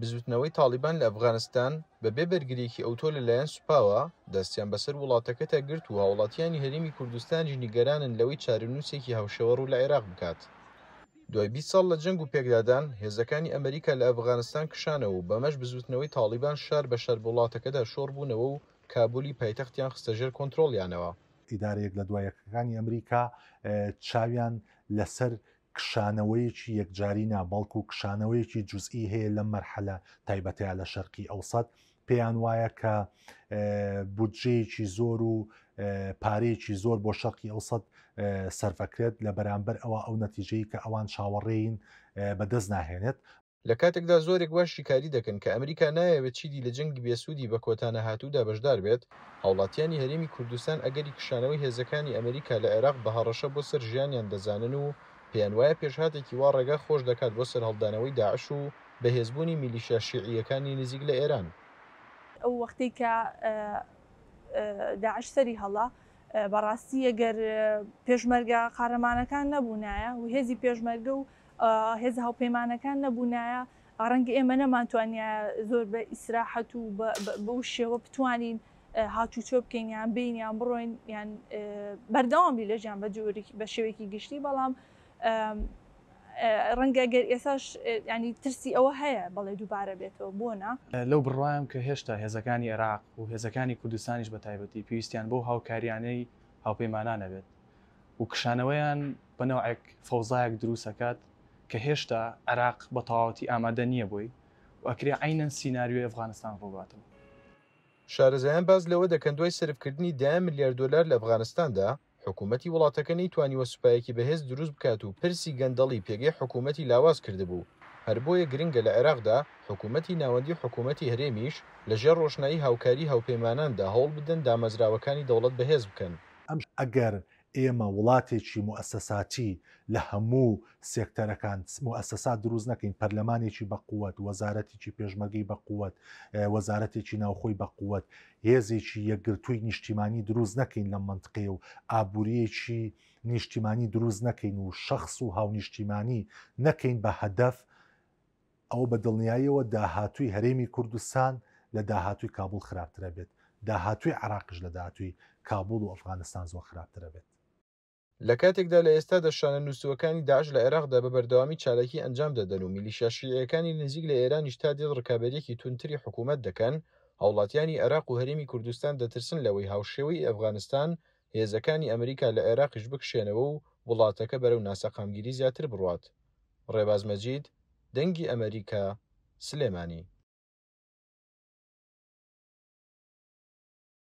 بزوتنەوەی تاڵیبان لە ئەفغانستان بەبێ بەرگریەکی ئەوتۆ لەلایەن سوپاوە دەستیان بەسەر وڵاتەکەتە گرت و هاوڵاتیانی هەرێمی کوردستانیش نیگەرانن لەوەی چارەنووسێکی هاوشێوە ڕوو لە عێراق بکات. دوای 20 ساڵ لە جەنگ و پێکدادان هێزەکانی ئەمریکا لە ئەفغانستان کشانەوە و بەمەش بزوتنەوەی تاڵیبان شار بە شار وڵاتەکەدا شۆڕ بوونەوە و کابولی پایتەختیان خستەژێر کۆنتڕۆڵیانەوە. ئیدارەیەک لە دوایەکەکانی ئەمریکا چاویان لەسەر کشانەوەیەکی یەکجاری نابەڵکو و کشانەوەیەکی جوزئی هەیە لەم مەرحەلە تایبەتەیە لە شەرقی ئەوسەد پێیان وایە کە بودجەیەکی زۆر و پارەیەکی زۆر بۆ شەرقی ئەوسەد سەرفەکرێت لە بەرامبەر ئەو نەتیجەی کە ئەوان چاوەڕێین بەدەست ناهێنێت. لە کاتێکدا زۆرێک وا شیکاری دەکەن کە ئەمریکا نایەوێت چیدی لە جەنگی بێسوودی بە کۆتانە هاتوودا بەشدار بێت، هاوڵاتیانی هەرێمی کوردستان ئەگەری کشانەوەی هێزەکانی ئەمریکا لە عێراق بە هەڕەشە بۆ سەر ژیانیان دەزانن و پێیان وایە پێشهاتێکی وا ڕێگا خۆش دەکات بۆ سەر هەڵدانەوەی داعش و بەهێزبوونی میلیشیا شیعیەکانی نزیک لە ئێران. ئەو وەختی کە داعش سەری هەڵا بەڕاستی ئەگەر پێشمەرگە قارەمانەکان نەبوونایە و هێزی پێشمەرگە و هێز هاوپەیمانەکان نەبوونایە ڕەنگە ئێمە نەمانتوانیا زۆر بە ئیسراحەت و بەو شێوە بتوانین هاتوچۆ بکەین یان بین یان بڕۆین یان بەردەوامی لە ژیان بە شێوەیەکی گشتی، بەڵام ڕەنگە گەر ئێساش ینی ترسی ئەوە هەیە بەڵێ دووبارە بێتەوە بۆنا لەو بڕوایم کە هێشتا هێزەکانی عێراق و هێزەکانی کوردستانیش بە تایبەتی پێویستیان بۆ هاوکاریانەی هاوپەیمانانە بێت و کشانەوەیان بەنەوەیەک فەوزایەک دروستەکات کە هێشتا عێراق بە تەواوەتی ئامادە نییە بووی و ئەکرێ عینەن سیناریۆی ئەفغانستان ڕووباتەوە. شارەزایان باز لەوە دەکەن دوای سەرفکردنی 10 ملیارد دلار لە ئەفغانستاندا حکوومەتی وڵاتەکە نەیتوانیوە سوپایەکی بەهێز دروست بکات و پرسی گەندەڵی پێگەی حکوومەتی لاواز کردبوو. هەر بۆیە گرنگە لە عێراقدا حکوومەتی ناوەندی حکوومەتی هەرێمیش لەژێر ڕۆشنایی هاوکاری هاوپەیماناندا هەوڵ بدەن دامەزراوەکانی دەوڵەت بەهێز بکەن. ئەگەر ئێمە وڵاتێکی موسساتی لە هەموو سێکتەرەکان موسسات دروست نەکەین، پەرلەمانێکی بەقووەت، وەزارەتێکی پێشمەرگەی بەقووەت، وەزارەتێکی ناوخۆی بەقووەت، هێزێکی یەکگرتووی نیشتیمانی دروست نەکەین لە منطقێ و ئابوووریەکی نیشتیمانی دروست نەکەین و شەخص و هاونیشتیمانی نەکەین بە هەدەف، ئەو بە دڵنیاییەوە داهاتووی هەرێمی کوردستان لە داهاتووی کابل خراپترە بێت، داهاتووی عێراقش لە داهاتووی کابل و ئەفغانستان زۆر خراپترە بێت. لە کاتێکدا لە ئێستادا شانە نووسەوەکانی داعش لە عێراقدا بە بەردەوامی چالاکی ئەنجام دەدەن و میلیشیا شیعیەکانی نزیک لە ئێرانیش تا دێت ڕکابەرێکی تونتری حکوومەت دەکەن، هاوڵاتیانی عێراق و هەرێمی کوردستان دەترسن لەوەی هاوشێوەی ئەفغانستان هێزەکانی ئەمریکا لە عێراقیش بکشێنەوە و وڵاتەکە بەرەو ناسەقامگیری زیاتر بڕوات. ڕێباز مەجید، دەنگی ئەمریکا، سلێمانی.